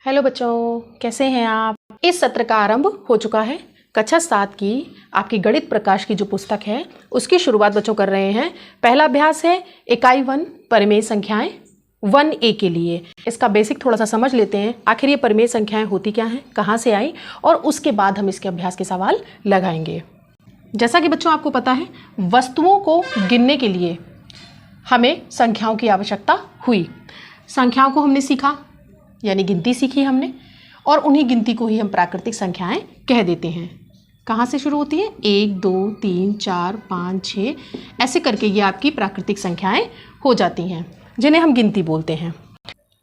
Hello बच्चों, कैसे हैं आप। इस सत्र का आरंभ हो चुका है। कक्षा 7 की आपकी गणित प्रकाश की जो पुस्तक है उसकी शुरुआत बच्चों कर रहे हैं। पहला अभ्यास है इकाई 1 परिमेय संख्याएं 1A के लिए। इसका बेसिक थोड़ा सा समझ लेते हैं, आखिर ये परिमेय संख्याएं होती क्या हैं, कहाँ से आई, और उसके बाद हम इसके अभ्यास के सवाल लगाएंगे। जैसा कि बच्चों आपको पता है, वस्तुओं को गिनने के लिए हमें संख्याओं की आवश्यकता हुई। संख्याओं को हमने सीखा, यानी गिनती सीखी हमने, और उन्हीं गिनती को ही हम प्राकृतिक संख्याएं कह देते हैं। कहाँ से शुरू होती है? 1, 2, 3, 4, 5, 6 ऐसे करके ये आपकी प्राकृतिक संख्याएं हो जाती हैं, जिन्हें हम गिनती बोलते हैं।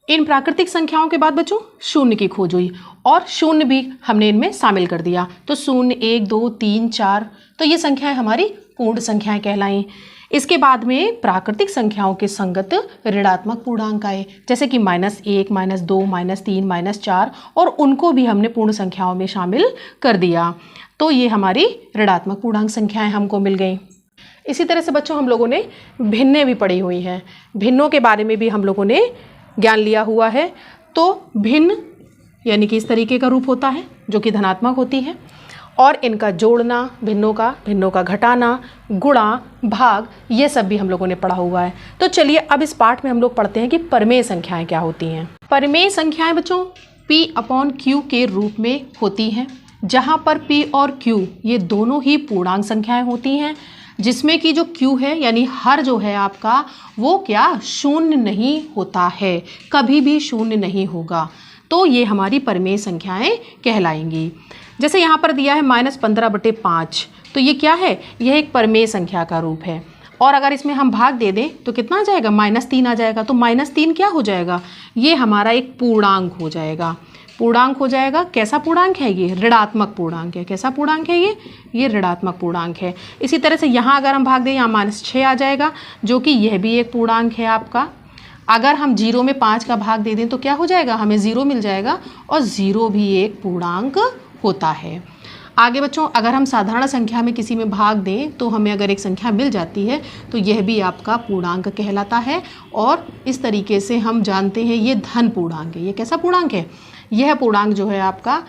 इन प्राकृतिक संख्याओं के बाद बच्चों शून्य की खोज हुई, और शून्य भी हमने इनमें शामिल कर दिया। तो 0, 1, 2, 3, 4 तो ये संख्याएं हमारी पूर्ण संख्याएं कहलाई। इसके बाद में प्राकृतिक संख्याओं के संगत ऋणात्मक पूर्णांक आए, जैसे कि -1, -2, -3, -4, और उनको भी हमने पूर्ण संख्याओं में शामिल कर दिया। तो ये हमारी ऋणात्मक पूर्णांक संख्याएं हमको मिल गई। इसी तरह से बच्चों हम लोगों ने भिन्नें भी पढ़ी हुई हैं। भिन्नों के बारे में भी हम लोगों ने ज्ञान लिया हुआ है। तो भिन्न यानी कि इस तरीके का रूप होता है जो कि धनात्मक होती है, और इनका जोड़ना, भिन्नों का घटाना, गुणा, भाग, ये सब भी हम लोगों ने पढ़ा हुआ है। तो चलिए अब इस पाठ में हम लोग पढ़ते हैं कि परिमेय संख्याएं क्या होती हैं। परिमेय संख्याएं बच्चों P/Q के रूप में होती हैं, जहाँ पर P और Q ये दोनों ही पूर्णांक संख्याएं होती हैं, जिसमें कि जो Q है यानी हर जो है आपका वो क्या शून्य नहीं होता है, कभी भी शून्य नहीं होगा। तो ये हमारी परिमेय संख्याएं कहलाएंगी। जैसे यहाँ पर दिया है -15/5, तो ये क्या है? यह एक परिमेय संख्या का रूप है। और अगर इसमें हम भाग दे दें तो कितना आ जाएगा? -3 आ जाएगा। तो -3 क्या हो जाएगा? ये हमारा एक पूर्णांक हो जाएगा। पूर्णांक हो जाएगा। कैसा पूर्णांक है ये? ऋणात्मक पूर्णांक है। कैसा पूर्णांक है ये ऋणात्मक पूर्णांक है। इसी तरह से यहाँ अगर हम भाग दें, यहाँ -6 आ जाएगा, जो कि यह भी एक पूर्णांक है आपका। अगर हम 0 में 5 का भाग दे दें तो क्या हो जाएगा? हमें 0 मिल जाएगा, और 0 भी एक पूर्णांक होता है। आगे बच्चों अगर हम साधारण संख्या में किसी में भाग दें तो हमें अगर एक संख्या मिल जाती है तो यह भी आपका पूर्णांक कहलाता है। और इस तरीके से हम जानते हैं ये धन पूर्णांक है। ये कैसा पूर्णांक है? यह पूर्णांक जो है आपका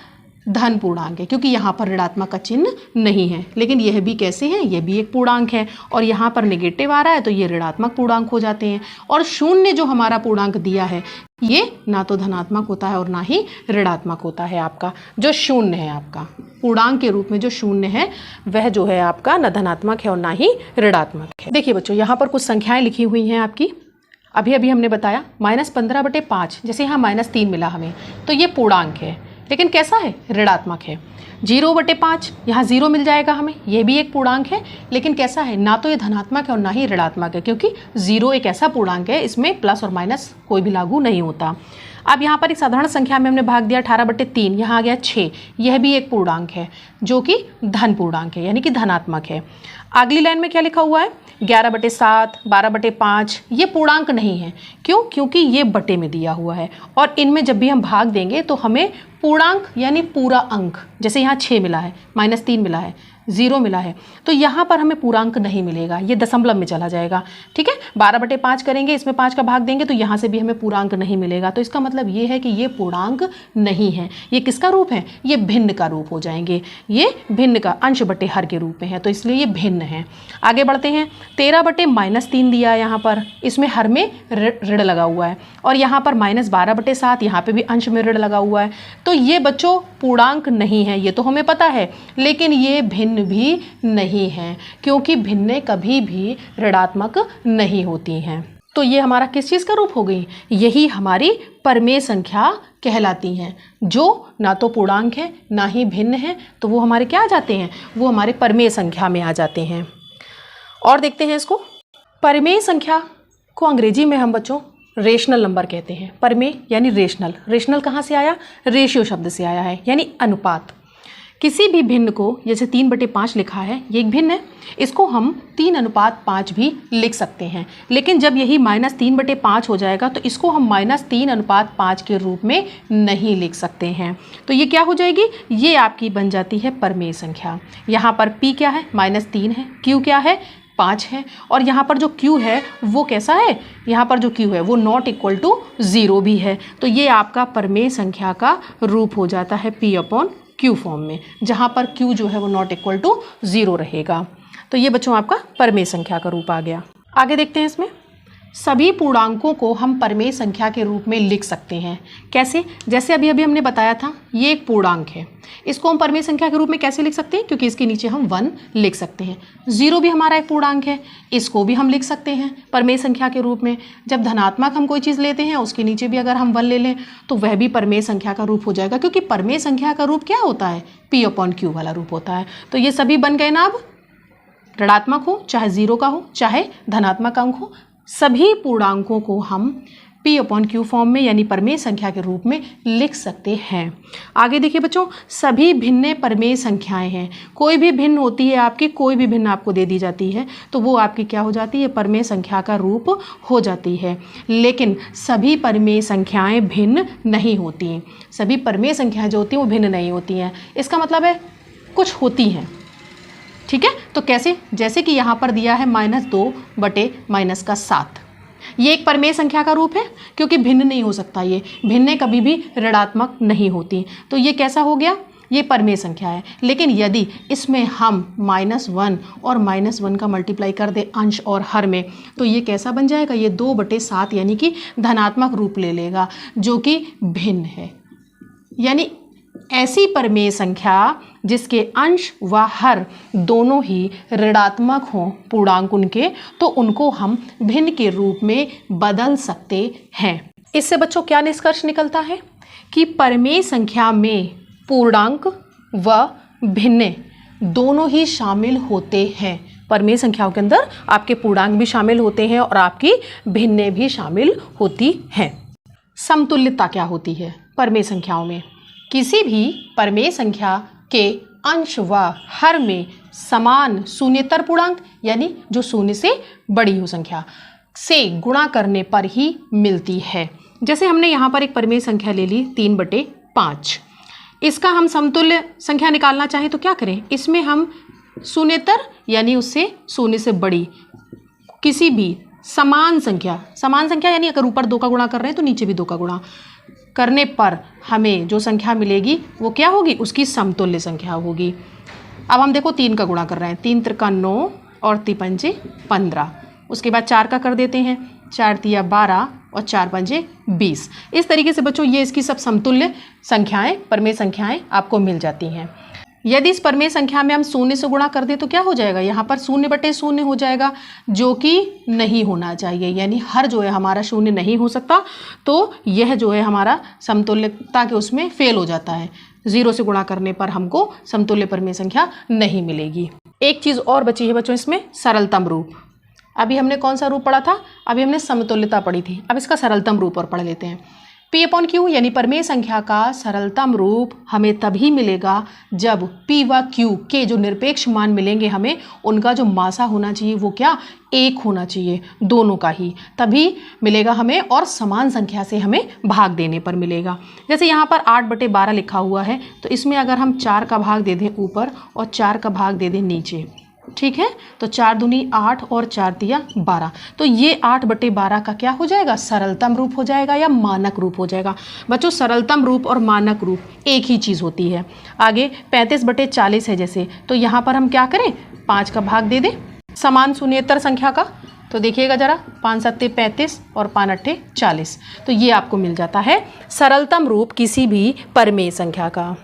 धन पूर्णांक है, क्योंकि यहाँ पर ऋणात्मक का चिन्ह नहीं है। लेकिन यह भी कैसे है? यह भी एक पूर्णांक है, और यहाँ पर नेगेटिव आ रहा है तो ये ऋणात्मक पूर्णांक हो जाते हैं। और शून्य जो हमारा पूर्णांक दिया है ये ना तो धनात्मक होता है और ना ही ऋणात्मक होता है। आपका जो शून्य है, आपका पूर्णांक के रूप में जो शून्य है वह जो है आपका न धनात्मक है और ना ही ऋणात्मक है। देखिए बच्चों यहाँ पर कुछ संख्याएं लिखी हुई हैं आपकी। अभी हमने बताया -15/5, जैसे यहाँ -3 मिला हमें, तो ये पूर्णांक है, लेकिन कैसा है? ऋणात्मक है। 0/5 यहाँ 0 मिल जाएगा हमें, ये भी एक पूर्णांक है, लेकिन कैसा है? ना तो ये धनात्मक है और ना ही ऋणात्मक है, क्योंकि 0 एक ऐसा पूर्णांक है इसमें प्लस और माइनस कोई भी लागू नहीं होता। अब यहाँ पर एक साधारण संख्या में हमने भाग दिया 18/3, यहाँ आ गया 6, यह भी एक पूर्णांक है जो कि धन पूर्णांक है, यानी कि धनात्मक है। अगली लाइन में क्या लिखा हुआ है? 11/7, 12/5, ये पूर्णांक नहीं है। क्यों? क्योंकि ये बटे में दिया हुआ है, और इनमें जब भी हम भाग देंगे तो हमें पूर्णांक यानी पूरा अंक, जैसे यहाँ 6 मिला है, -3 मिला है, 0 मिला है, तो यहाँ पर हमें पूर्णांक नहीं मिलेगा, ये दशमलव में चला जाएगा। ठीक है, 12/5 करेंगे, इसमें 5 का भाग देंगे तो यहाँ से भी हमें पूर्णांक नहीं मिलेगा। तो इसका मतलब ये है कि ये पूर्णांक नहीं है। ये किसका रूप है? ये भिन्न का रूप हो जाएंगे। ये भिन्न का अंश बटे हर के रूप में है, तो इसलिए ये भिन्न है। आगे बढ़ते हैं। 13/-3 दिया है यहाँ पर, इसमें हर में ऋण लगा हुआ है, और यहाँ पर -12/7, यहाँ पे भी अंश में ऋण लगा हुआ है। तो ये बच्चों पूर्णांक नहीं है, ये तो हमें पता है, लेकिन ये भिन्न भी नहीं है, क्योंकि भिन्नें कभी भी ऋणात्मक नहीं होती हैं। तो ये हमारा किस चीज़ का रूप हो गई? यही हमारी परिमेय संख्या कहलाती हैं, जो ना तो पूर्णांक है ना ही भिन्न है, तो वो हमारे क्या आ जाते हैं? वो हमारे परिमेय संख्या में आ जाते हैं। और देखते हैं इसको। परिमेय संख्या को अंग्रेजी में हम बच्चों रेशनल नंबर कहते हैं। परिमेय यानी रेशनल। रेशनल कहाँ से आया? रेशियो शब्द से आया है, यानी अनुपात। किसी भी भिन्न को, जैसे 3/5 लिखा है, ये एक भिन्न है, इसको हम 3:5 भी लिख सकते हैं। लेकिन जब यही -3/5 हो जाएगा तो इसको हम -3:5 के रूप में नहीं लिख सकते हैं। तो ये क्या हो जाएगी? ये आपकी बन जाती है परिमेय संख्या। यहाँ पर P क्या है? -3 है। Q क्या है? 5 है और यहाँ पर जो q है वो कैसा है, यहाँ पर जो q है वो नॉट इक्वल टू 0 भी है। तो ये आपका परमेय संख्या का रूप हो जाता है p/q फॉर्म में, जहाँ पर q जो है वो नॉट इक्वल टू 0 रहेगा। तो ये बच्चों आपका परमेय संख्या का रूप आ गया। आगे देखते हैं, इसमें सभी पूर्णांकों को हम परमेय संख्या के रूप में लिख सकते हैं। कैसे? जैसे अभी हमने बताया था, ये एक पूर्णांक है, इसको हम परमेय संख्या के रूप में कैसे लिख सकते हैं, क्योंकि इसके नीचे हम 1 लिख सकते हैं। 0 भी हमारा एक पूर्णांक है, इसको भी हम लिख सकते हैं परमेय संख्या के रूप में। जब धनात्मक हम कोई चीज़ लेते हैं उसके नीचे भी अगर हम 1 ले लें तो वह भी परमेय संख्या का रूप हो जाएगा, क्योंकि परमेय संख्या का रूप क्या होता है, p/q वाला रूप होता है। तो ये सभी बन गए ना। अब ऋणात्मक हो चाहे 0 का हो चाहे धनात्मक अंक हो, सभी पूर्णांकों को हम p/q फॉर्म में यानी परमेय संख्या के रूप में लिख सकते हैं। आगे देखिए बच्चों, सभी भिन्न परमेय संख्याएं हैं। कोई भी भिन्न होती है आपकी, कोई भी भिन्न आपको दे दी जाती है तो वो आपकी क्या हो जाती है, परमेय संख्या का रूप हो जाती है। लेकिन सभी परमेय संख्याएं भिन्न नहीं होती। सभी परमेय संख्याएं जो होती हैं वो भिन्न नहीं होती हैं। इसका मतलब है कुछ होती हैं, ठीक है। तो कैसे? जैसे कि यहाँ पर दिया है -2/-7, ये एक परमेय संख्या का रूप है, क्योंकि भिन्न नहीं हो सकता, ये भिन्न कभी भी ऋणात्मक नहीं होती। तो ये कैसा हो गया, ये परमेय संख्या है। लेकिन यदि इसमें हम -1 और -1 का मल्टीप्लाई कर दे अंश और हर में, तो ये कैसा बन जाएगा, ये 2/7 यानी कि धनात्मक रूप ले लेगा, जो कि भिन्न है। यानी ऐसी परमेय संख्या जिसके अंश व हर दोनों ही ऋणात्मक हों पूर्णांक उनके, तो उनको हम भिन्न के रूप में बदल सकते हैं। इससे बच्चों क्या निष्कर्ष निकलता है कि परमेय संख्या में पूर्णांक व भिन्न दोनों ही शामिल होते हैं। परमेय संख्याओं के अंदर आपके पूर्णांक भी शामिल होते हैं और आपकी भिन्न भी शामिल होती हैं। समतुल्यता क्या होती है परमेय संख्याओं में? किसी भी परमेय संख्या के अंश व हर में समान शून्येतर पूर्णांक यानी जो शून्य से बड़ी हो संख्या से गुणा करने पर ही मिलती है। जैसे हमने यहाँ पर एक परमेय संख्या ले ली 3/5, इसका हम समतुल्य संख्या निकालना चाहें तो क्या करें, इसमें हम शून्येतर यानी उससे शून्य से बड़ी किसी भी समान संख्या यानी अगर ऊपर 2 का गुणा कर रहे हैं तो नीचे भी 2 का गुणा करने पर हमें जो संख्या मिलेगी वो क्या होगी, उसकी समतुल्य संख्या होगी। अब हम देखो 3 का गुणा कर रहे हैं, 3 त्रिका 9 और 3 पंजे 15, उसके बाद 4 का कर देते हैं, 4 तिया 12 और 4 पंजे 20। इस तरीके से बच्चों ये इसकी सब समतुल्य संख्याएं परमेय संख्याएं आपको मिल जाती हैं। यदि इस परमेय संख्या में हम शून्य से गुणा कर दें तो क्या हो जाएगा, यहाँ पर 0/0 हो जाएगा, जो कि नहीं होना चाहिए। यानी हर जो है हमारा शून्य नहीं हो सकता, तो यह जो है हमारा समतुल्यता के उसमें फेल हो जाता है। 0 से गुणा करने पर हमको समतुल्य परमेय संख्या नहीं मिलेगी। एक चीज़ और बची है बच्चों इसमें, सरलतम रूप। अभी हमने कौन सा रूप पढ़ा था, अभी हमने समतुल्यता पढ़ी थी, अब इसका सरलतम रूप और पढ़ लेते हैं। p/q यानी परमेय संख्या का सरलतम रूप हमें तभी मिलेगा जब p व q के जो निरपेक्ष मान मिलेंगे हमें, उनका जो मासा होना चाहिए वो क्या, 1 होना चाहिए, दोनों का ही, तभी मिलेगा हमें, और समान संख्या से हमें भाग देने पर मिलेगा। जैसे यहाँ पर 8/12 लिखा हुआ है, तो इसमें अगर हम 4 का भाग दे दें ऊपर और 4 का भाग दे दें नीचे, ठीक है, तो 4 दूनी 8 और 4 तिया 12, तो ये 8/12 का क्या हो जाएगा, सरलतम रूप हो जाएगा या मानक रूप हो जाएगा। बच्चों सरलतम रूप और मानक रूप एक ही चीज़ होती है। आगे 35/40 है जैसे, तो यहाँ पर हम क्या करें, 5 का भाग दे दें समान शून्येतर संख्या का, तो देखिएगा जरा, 5 7 35 और 5 8 40, तो ये आपको मिल जाता है सरलतम रूप किसी भी परमेय संख्या का।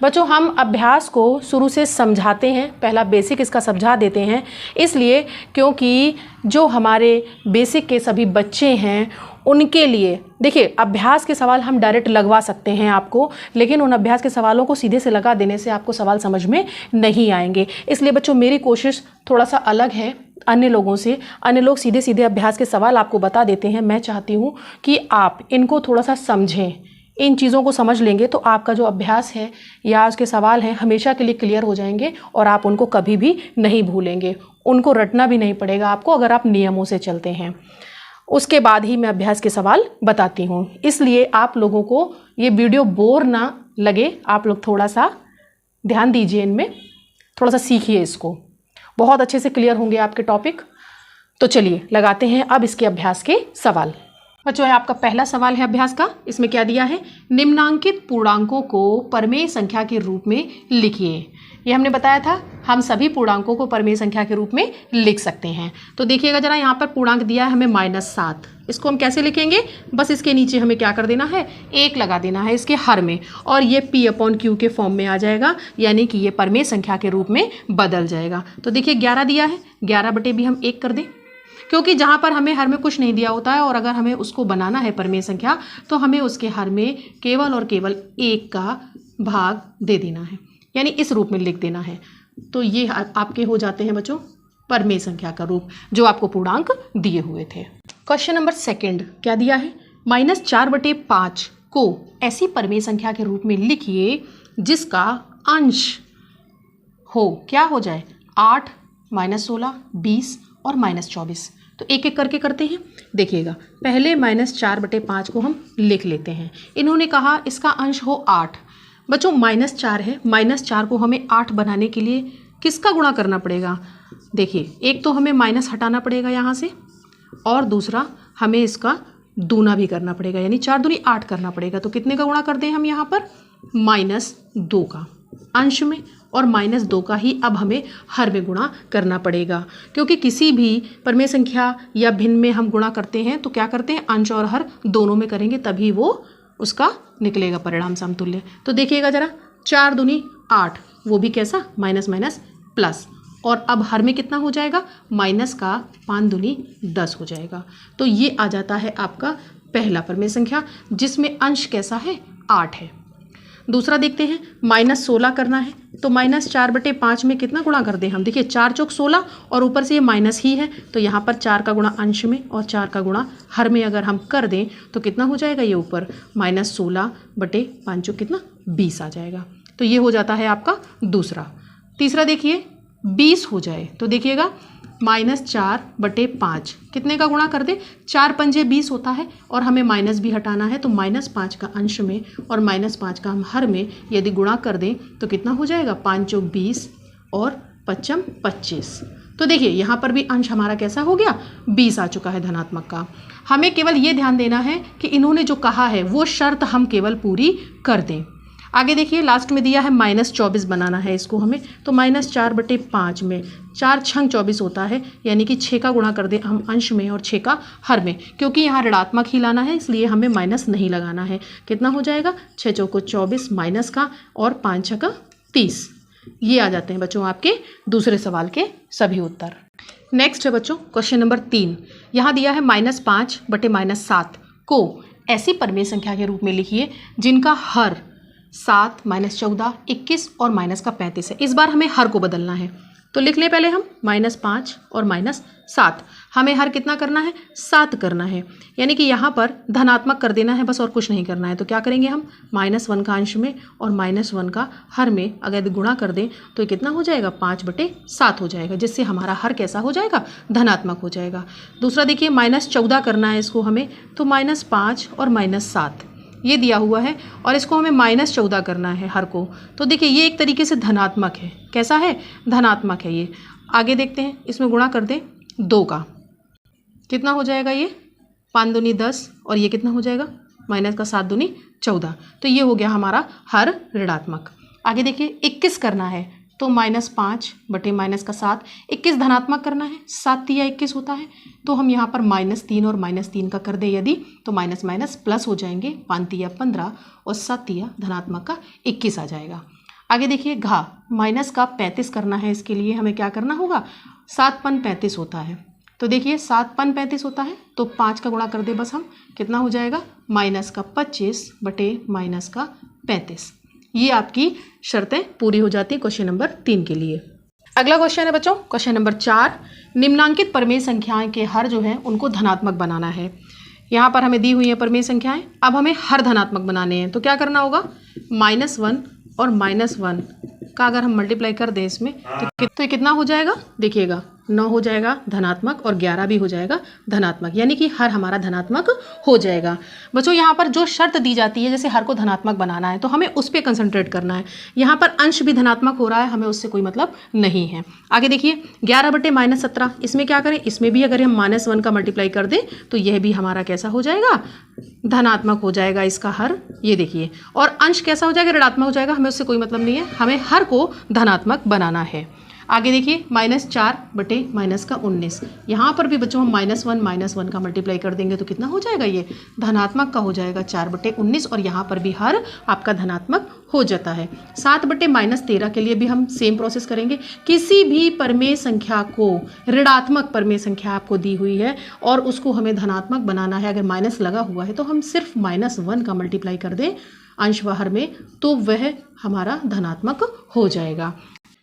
बच्चों हम अभ्यास को शुरू से समझाते हैं, पहला बेसिक इसका समझा देते हैं, इसलिए क्योंकि जो हमारे बेसिक के सभी बच्चे हैं उनके लिए, देखिए अभ्यास के सवाल हम डायरेक्ट लगवा सकते हैं आपको, लेकिन उन अभ्यास के सवालों को सीधे से लगा देने से आपको सवाल समझ में नहीं आएंगे। इसलिए बच्चों मेरी कोशिश थोड़ा सा अलग है अन्य लोगों से। अन्य लोग सीधे सीधे अभ्यास के सवाल आपको बता देते हैं, मैं चाहती हूँ कि आप इनको थोड़ा सा समझें। इन चीज़ों को समझ लेंगे तो आपका जो अभ्यास है या उसके सवाल हैं हमेशा के लिए क्लियर हो जाएंगे और आप उनको कभी भी नहीं भूलेंगे, उनको रटना भी नहीं पड़ेगा आपको अगर आप नियमों से चलते हैं। उसके बाद ही मैं अभ्यास के सवाल बताती हूँ, इसलिए आप लोगों को ये वीडियो बोर ना लगे, आप लोग थोड़ा सा ध्यान दीजिए, इनमें थोड़ा सा सीखिए इसको। बहुत अच्छे से क्लियर होंगे आपके टॉपिक। तो चलिए लगाते हैं अब इसके अभ्यास के सवाल। बच्चों आपका पहला सवाल है अभ्यास का। इसमें क्या दिया है, निम्नांकित पूर्णांकों को परमेय संख्या के रूप में लिखिए। ये हमने बताया था हम सभी पूर्णांकों को परमेय संख्या के रूप में लिख सकते हैं। तो देखिएगा जरा, यहाँ पर पूर्णांक दिया है हमें -7। इसको हम कैसे लिखेंगे, बस इसके नीचे हमें क्या कर देना है, 1 लगा देना है इसके हर में, और ये P/Q के फॉर्म में आ जाएगा, यानी कि ये परमेय संख्या के रूप में बदल जाएगा। तो देखिए 11 दिया है, 11 बटे भी हम 1 कर दें, क्योंकि जहाँ पर हमें हर में कुछ नहीं दिया होता है और अगर हमें उसको बनाना है परमेय संख्या तो हमें उसके हर में केवल और केवल 1 का भाग दे देना है, यानी इस रूप में लिख देना है। तो ये आपके हो जाते हैं बच्चों परमेय संख्या का रूप जो आपको पूर्णांक दिए हुए थे। क्वेश्चन नंबर 2 क्या दिया है, -4/5 को ऐसी परमेय संख्या के रूप में लिखिए जिसका अंश हो, क्या हो जाए, 8, -16, 20 और -24। तो एक एक करके करते हैं। देखिएगा पहले -4/5 को हम लिख लेते हैं। इन्होंने कहा इसका अंश हो 8। बच्चों -4 है, -4 को हमें 8 बनाने के लिए किसका गुणा करना पड़ेगा, देखिए एक तो हमें माइनस हटाना पड़ेगा यहाँ से, और दूसरा हमें इसका दूना भी करना पड़ेगा, यानी 4 दूनी 8 करना पड़ेगा। तो कितने का गुणा कर दें हम यहाँ पर, -2 का अंश में, और -2 का ही अब हमें हर में गुणा करना पड़ेगा, क्योंकि किसी भी परमेय संख्या या भिन्न में हम गुणा करते हैं तो क्या करते हैं, अंश और हर दोनों में करेंगे, तभी वो उसका निकलेगा परिणाम समतुल्य। तो देखिएगा जरा, 4 दूनी 8, वो भी कैसा, माइनस माइनस प्लस, और अब हर में कितना हो जाएगा, माइनस का 5 दूनी 10 हो जाएगा। तो ये आ जाता है आपका पहला परमेय संख्या जिसमें अंश कैसा है, 8 है। दूसरा देखते हैं, -16 करना है, तो -4/5 में कितना गुणा कर दें हम, देखिए 4 चौक 16 और ऊपर से ये माइनस ही है, तो यहाँ पर 4 का गुणा अंश में और 4 का गुणा हर में अगर हम कर दें तो कितना हो जाएगा, ये ऊपर -16/5 चौक कितना, 20 आ जाएगा। तो ये हो जाता है आपका दूसरा। तीसरा देखिए 20 हो जाए, तो देखिएगा -4/5 कितने का गुणा कर दे, 4 पंजे 20 होता है, और हमें माइनस भी हटाना है, तो -5 का अंश में और -5 का हम हर में यदि गुणा कर दें तो कितना हो जाएगा, 5 चौक 20 और 5 25। तो देखिए यहाँ पर भी अंश हमारा कैसा हो गया, 20 आ चुका है धनात्मक का। हमें केवल ये ध्यान देना है कि इन्होंने जो कहा है वो शर्त हम केवल पूरी कर दें। आगे देखिए लास्ट में दिया है -24 बनाना है इसको हमें, तो -4/5 में 4 छंग 24 होता है, यानी कि 6 का गुणा कर दें हम अंश में और 6 का हर में, क्योंकि यहाँ ऋणात्मक ही लाना है इसलिए हमें माइनस नहीं लगाना है। कितना हो जाएगा, 6 चौको 24 माइनस का और 5 छका 30। ये आ जाते हैं बच्चों आपके दूसरे सवाल के सभी उत्तर। नेक्स्ट है बच्चों क्वेश्चन नंबर 3। यहाँ दिया है -5/-7 को ऐसी परमेय संख्या के रूप में लिखिए जिनका हर 7, -14, 21 और -35 है। इस बार हमें हर को बदलना है, तो लिख ले पहले हम -5 और -7। हमें हर कितना करना है, 7 करना है, यानी कि यहाँ पर धनात्मक कर देना है बस, और कुछ नहीं करना है। तो क्या करेंगे हम, -1 का अंश में और -1 का हर में अगर गुणा कर दें तो कितना हो जाएगा, 5/7 हो जाएगा, जिससे हमारा हर कैसा हो जाएगा, धनात्मक हो जाएगा। दूसरा देखिए -14 करना है इसको हमें, तो -5 और -7 ये दिया हुआ है, और इसको हमें -14 करना है हर को। तो देखिए ये एक तरीके से धनात्मक है, कैसा है, धनात्मक है ये। आगे देखते हैं, इसमें गुणा कर दें 2 का, कितना हो जाएगा ये, 5 दूनी 10, और ये कितना हो जाएगा, माइनस का 7 दूनी 14। तो ये हो गया हमारा हर ऋणात्मक। आगे देखिए 21 करना है, तो -5/-7, 21 धनात्मक करना है, 7 तिया 21 होता है, तो हम यहाँ पर -3 और -3 का कर दें यदि, तो माइनस माइनस प्लस हो जाएंगे, 5 तिया 15 और 7 तिया धनात्मक का 21 आ जाएगा। आगे देखिए घा, माइनस का 35 करना है, इसके लिए हमें क्या करना होगा, 7 × 35 होता है, तो देखिए 7 × 35 होता है, तो 5 का गुणा कर दे बस हम, कितना हो जाएगा, -25/-35। ये आपकी शर्तें पूरी हो जाती है क्वेश्चन नंबर 3 के लिए। अगला क्वेश्चन है बच्चों क्वेश्चन नंबर 4। निम्नांकित परमेय संख्याएं के हर जो है उनको धनात्मक बनाना है। यहाँ पर हमें दी हुई है परमेय संख्याएं, अब हमें हर धनात्मक बनाने हैं, तो क्या करना होगा, -1 और -1 का अगर हम मल्टीप्लाई कर दें इसमें तो ये कितना हो जाएगा, देखिएगा 9 हो जाएगा धनात्मक और 11 भी हो जाएगा धनात्मक, यानी कि हर हमारा धनात्मक हो जाएगा। बच्चों यहाँ पर जो शर्त दी जाती है, जैसे हर को धनात्मक बनाना है तो हमें उस पर कंसंट्रेट करना है। यहाँ पर अंश भी धनात्मक हो रहा है, हमें उससे कोई मतलब नहीं है। आगे देखिए 11/-17, इसमें क्या करें, इसमें भी अगर हम -1 का मल्टीप्लाई कर दें तो यह भी हमारा कैसा हो जाएगा, धनात्मक हो जाएगा इसका हर। ये देखिए, और अंश कैसा हो जाएगा, ऋणात्मक हो जाएगा, हमें उससे कोई मतलब नहीं है, हमें हर को धनात्मक बनाना है। आगे देखिए -4/-19, यहाँ पर भी बच्चों हम -1 का मल्टीप्लाई कर देंगे तो कितना हो जाएगा, ये धनात्मक का हो जाएगा 4/19, और यहाँ पर भी हर आपका धनात्मक हो जाता है। 7/-13 के लिए भी हम सेम प्रोसेस करेंगे। किसी भी परमेय संख्या को, ऋणात्मक परमेय संख्या आपको दी हुई है और उसको हमें धनात्मक बनाना है, अगर माइनस लगा हुआ है तो हम सिर्फ -1 का मल्टीप्लाई कर दें अंश व हर में, तो वह हमारा धनात्मक हो जाएगा।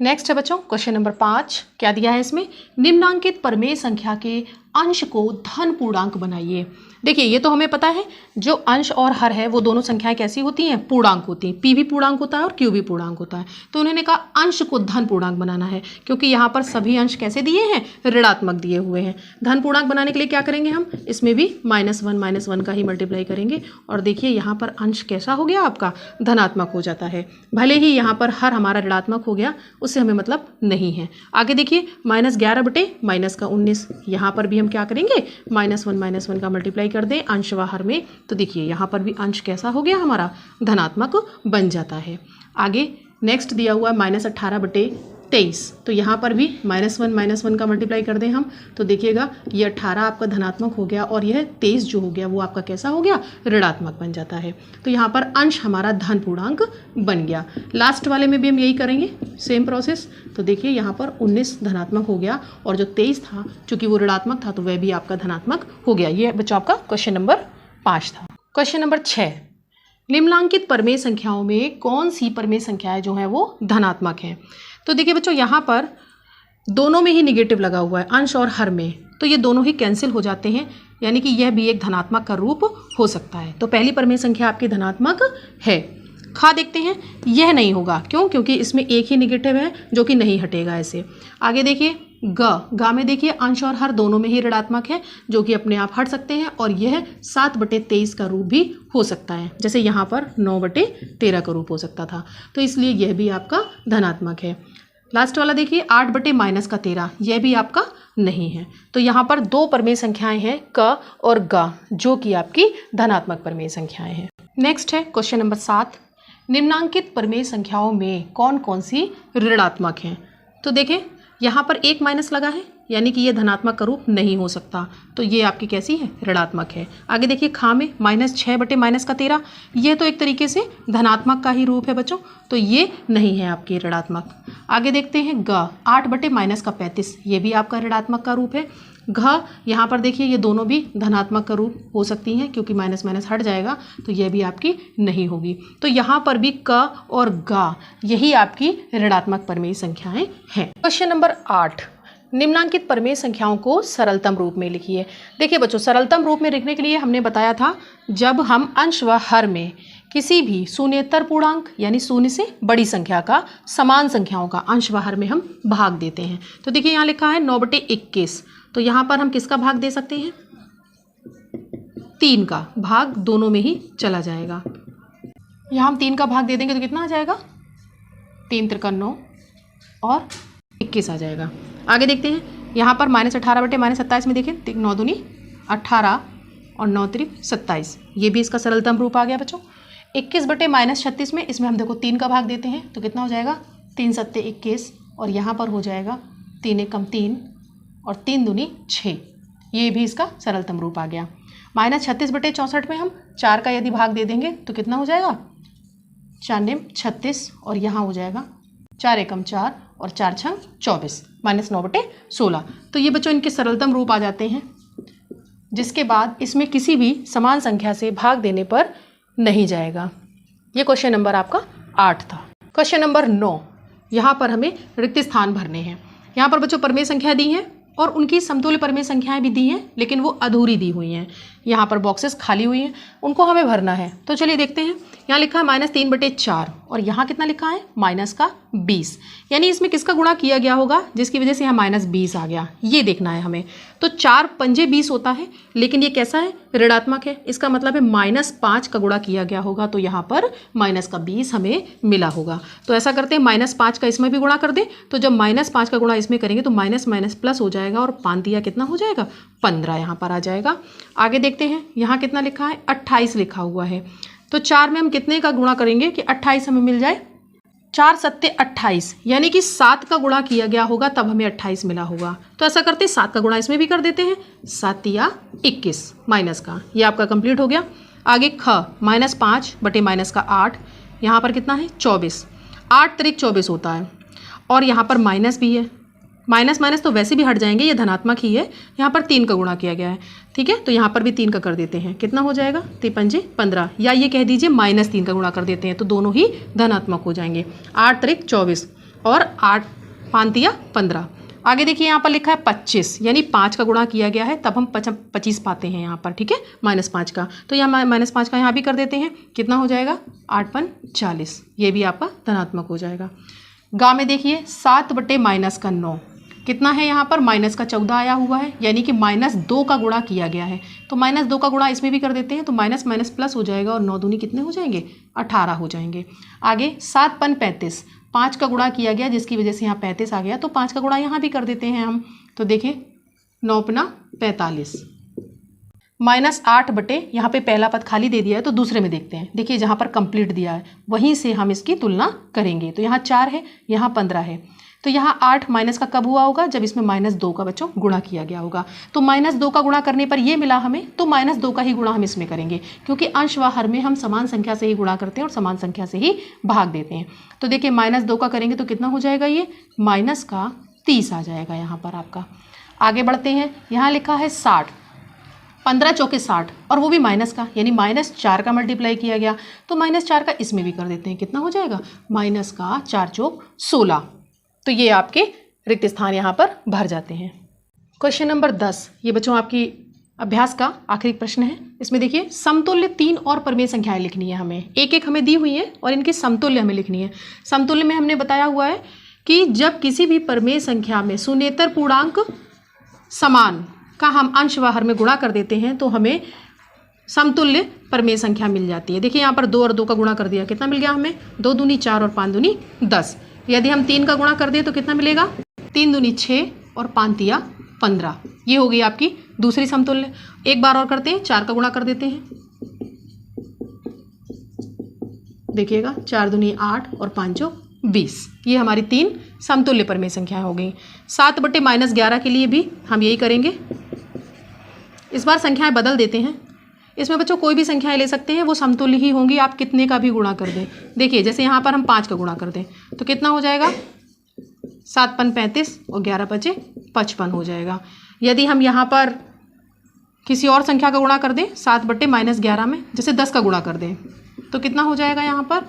नेक्स्ट है बच्चों क्वेश्चन नंबर 5। क्या दिया है इसमें, निम्नांकित परमेय संख्या के अंश को धन पूर्णांक बनाइए। देखिए ये तो हमें पता है, जो अंश और हर है वो दोनों संख्याएं कैसी होती हैं, पूर्णांक होती हैं। पी भी पूर्णांक होता है और क्यू भी पूर्णांक होता है। तो उन्होंने कहा अंश को धन पूर्णांक बनाना है, क्योंकि यहाँ पर सभी अंश कैसे दिए हैं, ऋणात्मक दिए हुए हैं। धन पूर्णांक बनाने के लिए क्या करेंगे हम, इसमें भी -1 का ही मल्टीप्लाई करेंगे, और देखिए यहाँ पर अंश कैसा हो गया आपका, धनात्मक हो जाता है। भले ही यहाँ पर हर हमारा ऋणात्मक हो गया, उससे हमें मतलब नहीं है। आगे देखिए -11/-19, यहाँ पर भी हम क्या करेंगे, -1 का मल्टीप्लाई कर दें अंश व हर में, तो देखिए यहाँ पर भी अंश कैसा हो गया हमारा, धनात्मक बन जाता है। आगे नेक्स्ट दिया हुआ है -18/23, तो यहाँ पर भी -1 का मल्टीप्लाई कर दें हम, तो देखिएगा ये 18 आपका धनात्मक हो गया और यह 23 जो हो गया वो आपका कैसा हो गया, ऋणात्मक बन जाता है। तो यहाँ पर अंश हमारा धन पूर्णांक बन गया। लास्ट वाले में भी हम यही करेंगे, सेम प्रोसेस। तो देखिए यहाँ पर 19 धनात्मक हो गया और जो 23 था चूंकि वो ऋणात्मक था तो वह भी आपका धनात्मक हो गया। ये बच्चों आपका क्वेश्चन नंबर 5 था। क्वेश्चन नंबर 6, निम्नांकित परमेय संख्याओं में कौन सी परमेय संख्याएं जो है वो धनात्मक हैं। तो देखिए बच्चों यहाँ पर दोनों में ही निगेटिव लगा हुआ है, अंश और हर में, तो ये दोनों ही कैंसिल हो जाते हैं, यानी कि यह भी एक धनात्मक का रूप हो सकता है। तो पहली परमेय संख्या आपकी धनात्मक है। खा देखते हैं, यह नहीं होगा, क्यों, क्योंकि इसमें एक ही निगेटिव है जो कि नहीं हटेगा ऐसे। आगे देखिए गा में देखिए अंश और हर दोनों में ही ऋणात्मक है, जो कि अपने आप हट सकते हैं, और यह 7/23 का रूप भी हो सकता है, जैसे यहाँ पर 9/13 का रूप हो सकता था, तो इसलिए यह भी आपका धनात्मक है। लास्ट वाला देखिए 8/-13, यह भी आपका नहीं है। तो यहाँ पर दो परमेय संख्याएं हैं क और ग, जो कि आपकी धनात्मक परमेय संख्याएं हैं। नेक्स्ट है क्वेश्चन नंबर 7, निम्नांकित परमेय संख्याओं में कौन कौन सी ऋणात्मक हैं। तो देखें यहाँ पर एक माइनस लगा है, यानी कि ये धनात्मक का रूप नहीं हो सकता, तो ये आपकी कैसी है, ऋणात्मक है। आगे देखिए खा में -6/-13, ये तो एक तरीके से धनात्मक का ही रूप है बच्चों, तो ये नहीं है आपकी ऋणात्मक। आगे देखते हैं ग 8/-35, ये भी आपका ऋणात्मक का रूप है। घ यहाँ पर देखिए ये दोनों भी धनात्मक का रूप हो सकती हैं, क्योंकि माइनस माइनस हट जाएगा, तो यह भी आपकी नहीं होगी। तो यहाँ पर भी क और गा यही आपकी ऋणात्मक परमेय संख्याएं हैं। क्वेश्चन नंबर 8, निम्नांकित परमेय संख्याओं को सरलतम रूप में लिखिए। देखिए बच्चों सरलतम रूप में लिखने के लिए हमने बताया था, जब हम अंश व हर में किसी भी शून्येतर पूर्णांक यानी शून्य से बड़ी संख्या का समान संख्याओं का अंश व हर में हम भाग देते हैं। तो देखिए यहाँ लिखा है 9/21, तो यहाँ पर हम किसका भाग दे सकते हैं, 3 का भाग दोनों में ही चला जाएगा। यहाँ हम 3 का भाग दे देंगे तो कितना आ जाएगा, 3 त्रिका 9 और 21 आ जाएगा। आगे देखते हैं यहाँ पर -18/-27 में देखिए 9 दूनी 18 और 9 त्रिक 27, ये भी इसका सरलतम रूप आ गया बच्चों। 21/-36 में, इसमें हम देखो 3 का भाग देते हैं तो कितना हो जाएगा, 3 सत्ते 21, और यहाँ पर हो जाएगा 3 एकम 3 और 3 दूनी 6, ये भी इसका सरलतम रूप आ गया। -36/64 में हम 4 का यदि भाग दे देंगे तो कितना हो जाएगा, 4 नेम 36, और यहाँ हो जाएगा 4 एकम 4 और 4 छंग 24, -9/16। तो ये बच्चों इनके सरलतम रूप आ जाते हैं, जिसके बाद इसमें किसी भी समान संख्या से भाग देने पर नहीं जाएगा। ये क्वेश्चन नंबर आपका 8 था। क्वेश्चन नंबर 9, यहाँ पर हमें रिक्त स्थान भरने हैं। यहाँ पर बच्चों परमेय संख्या दी है और उनकी समतुल्य परमेय संख्याएं भी दी हैं, लेकिन वो अधूरी दी हुई हैं। यहाँ पर बॉक्सेस खाली हुई हैं, उनको हमें भरना है। तो चलिए देखते हैं, यहाँ लिखा है -3/4, और यहाँ कितना लिखा है माइनस का 20, यानी इसमें किसका गुणा किया गया होगा जिसकी वजह से यहाँ -20 आ गया, ये देखना है हमें। तो 4 पंजे 20 होता है, लेकिन ये कैसा है, ऋणात्मक है, इसका मतलब है -5 का गुणा किया गया होगा, तो यहाँ पर -20 हमें मिला होगा। तो ऐसा करते हैं -5 का इसमें भी गुणा कर दें, तो जब -5 का गुणा इसमें करेंगे तो माइनस माइनस प्लस हो जाएगा और 5 दिया कितना हो जाएगा 15 यहाँ पर आ जाएगा। आगे देखते हैं, यहाँ कितना लिखा है 28 लिखा हुआ है, तो 4 में हम कितने का गुणा करेंगे कि 28 हमें मिल जाए, 4 सत्ते 28, यानी कि 7 का गुणा किया गया होगा तब हमें 28 मिला होगा। तो ऐसा करते हैं 7 का गुणा इसमें भी कर देते हैं, 7 या 21 माइनस का, ये आपका कंप्लीट हो गया। आगे ख -5 बटे माइनस का 8, यहाँ पर कितना है 24, 8 त्रिक 24 होता है, और यहाँ पर माइनस भी है, माइनस माइनस तो वैसे भी हट जाएंगे, ये धनात्मक ही है, यहाँ पर 3 का गुणा किया गया है, ठीक है, तो यहाँ पर भी 3 का कर देते हैं, कितना हो जाएगा 3 पंजे 15, या ये कह दीजिए -3 का गुणा कर देते हैं, तो दोनों ही धनात्मक हो जाएंगे। 8 त्रिक 24 और 8 5 दिया 15। आगे देखिए यहाँ पर लिखा है 25, यानी 5 का गुणा किया गया है तब हम 25 पाते हैं यहाँ पर, ठीक है, -5 का, तो यहाँ -5 का यहाँ भी कर देते हैं, कितना हो जाएगा 8 पन 40, ये भी आपका धनात्मक हो जाएगा। गा में देखिए 7 बटे माइनस का 9, कितना है यहाँ पर माइनस का 14 आया हुआ है, यानी कि -2 का गुणा किया गया है, तो -2 का गुणा इसमें भी कर देते हैं, तो माइनस माइनस प्लस हो जाएगा और 9 दूनी कितने हो जाएंगे 18 हो जाएंगे। आगे 7 पन 35, 5 का गुणा किया गया जिसकी वजह से यहाँ 35 आ गया, तो 5 का गुणा यहाँ भी कर देते हैं हम, तो देखिए 9 पना 45, -8 बटे यहाँ पे पहला पद खाली दे दिया है, तो दूसरे में देखते हैं। देखिए जहाँ पर कंप्लीट दिया है वहीं से हम इसकी तुलना करेंगे, तो यहाँ 4 है, यहाँ 15 है, तो यहाँ 8 माइनस का कब हुआ होगा जब इसमें -2 का बच्चों गुणा किया गया होगा, तो -2 का गुणा करने पर ये मिला हमें, तो -2 का ही गुणा हम इसमें करेंगे, क्योंकि अंश व हर में हम समान संख्या से ही गुणा करते हैं और समान संख्या से ही भाग देते हैं। तो देखिए -2 का करेंगे तो कितना हो जाएगा, ये -30 आ जाएगा यहाँ पर आपका। आगे बढ़ते हैं, यहाँ लिखा है 60, 15 चौके 60, और वो भी माइनस का, यानी -4 का मल्टीप्लाई किया गया, तो -4 का इसमें भी कर देते हैं, कितना हो जाएगा -4 चौक 16, तो ये आपके रिक्त स्थान यहाँ पर भर जाते हैं। क्वेश्चन नंबर 10, ये बच्चों आपकी अभ्यास का आखिरी प्रश्न है। इसमें देखिए समतुल्य 3 और परिमेय संख्याएं लिखनी है हमें, एक एक हमें दी हुई है और इनकी समतुल्य हमें लिखनी है। समतुल्य में हमने बताया हुआ है कि जब किसी भी परिमेय संख्या में शून्येतर पूर्णांक समान का हम अंश व हर में गुणा कर देते हैं तो हमें समतुल्य परिमेय संख्या मिल जाती है। देखिए यहाँ पर 2 और 2 का गुणा कर दिया, कितना मिल गया हमें 2 दूनी 4 और 5 दूनी 10। यदि हम 3 का गुणा कर दें तो कितना मिलेगा 3 दूनी 6 और 5 तिया 15, ये हो गई आपकी दूसरी समतुल्य। एक बार और करते हैं, 4 का गुणा कर देते हैं, देखिएगा 4 दूनी 8 और 5 20, ये हमारी 3 समतुल्य परिमेय संख्याएं हो गई। 7 बटे -11 के लिए भी हम यही करेंगे, इस बार संख्याएं बदल देते हैं। इसमें बच्चों कोई भी संख्याएं ले सकते हैं, वो समतुल्य ही होंगी, आप कितने का भी गुणा कर दें। देखिए जैसे यहाँ पर हम 5 का गुणा कर दें तो कितना हो जाएगा 7 पन 35 और 11 बचे 55 हो जाएगा। यदि हम यहाँ पर किसी और संख्या का गुणा कर दें 7 बटे -11 में, जैसे 10 का गुणा कर दें तो कितना हो जाएगा यहाँ पर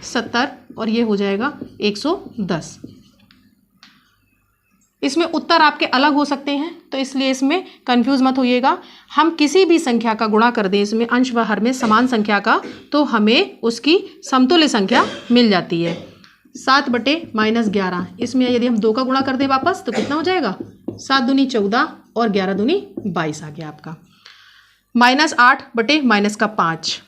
70 और ये हो जाएगा 110। इसमें उत्तर आपके अलग हो सकते हैं, तो इसलिए इसमें कंफ्यूज मत होइएगा। हम किसी भी संख्या का गुणा कर दें इसमें अंश व हर में समान संख्या का, तो हमें उसकी समतुल्य संख्या मिल जाती है। 7 बटे -11, इसमें यदि हम 2 का गुणा कर दें वापस तो कितना हो जाएगा 7 दूनी 14 और 11 दूनी 22 आ गया आपका। -8 बटे -5,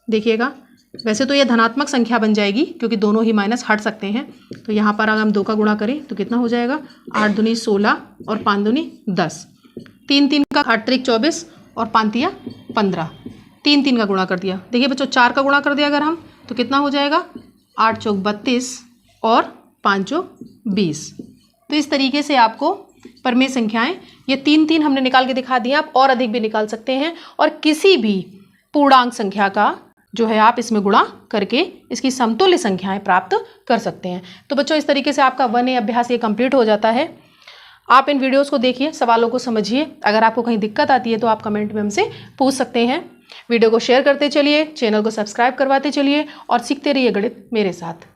देखिएगा वैसे तो यह धनात्मक संख्या बन जाएगी क्योंकि दोनों ही माइनस हट सकते हैं, तो यहाँ पर अगर हम 2 का गुणा करें तो कितना हो जाएगा 8 दूनी 16 और 5 दूनी 10, 3 3 का 8 त्रिक 24 और 5 तिया 15, 3 3 का गुणा कर दिया। देखिए बच्चों 4 का गुणा कर दिया अगर हम तो कितना हो जाएगा 8 चौक 32 और 5 चौक 20। तो इस तरीके से आपको परिमेय संख्याएं ये 3 3 हमने निकाल के दिखा दिया, आप और अधिक भी निकाल सकते हैं और किसी भी पूर्णांक संख्या का जो है आप इसमें गुणा करके इसकी समतुल्य संख्याएं प्राप्त कर सकते हैं। तो बच्चों इस तरीके से आपका 1A अभ्यास ये कंप्लीट हो जाता है। आप इन वीडियोस को देखिए, सवालों को समझिए, अगर आपको कहीं दिक्कत आती है तो आप कमेंट में हमसे पूछ सकते हैं। वीडियो को शेयर करते चलिए, चैनल को सब्सक्राइब करवाते चलिए और सीखते रहिए गणित मेरे साथ।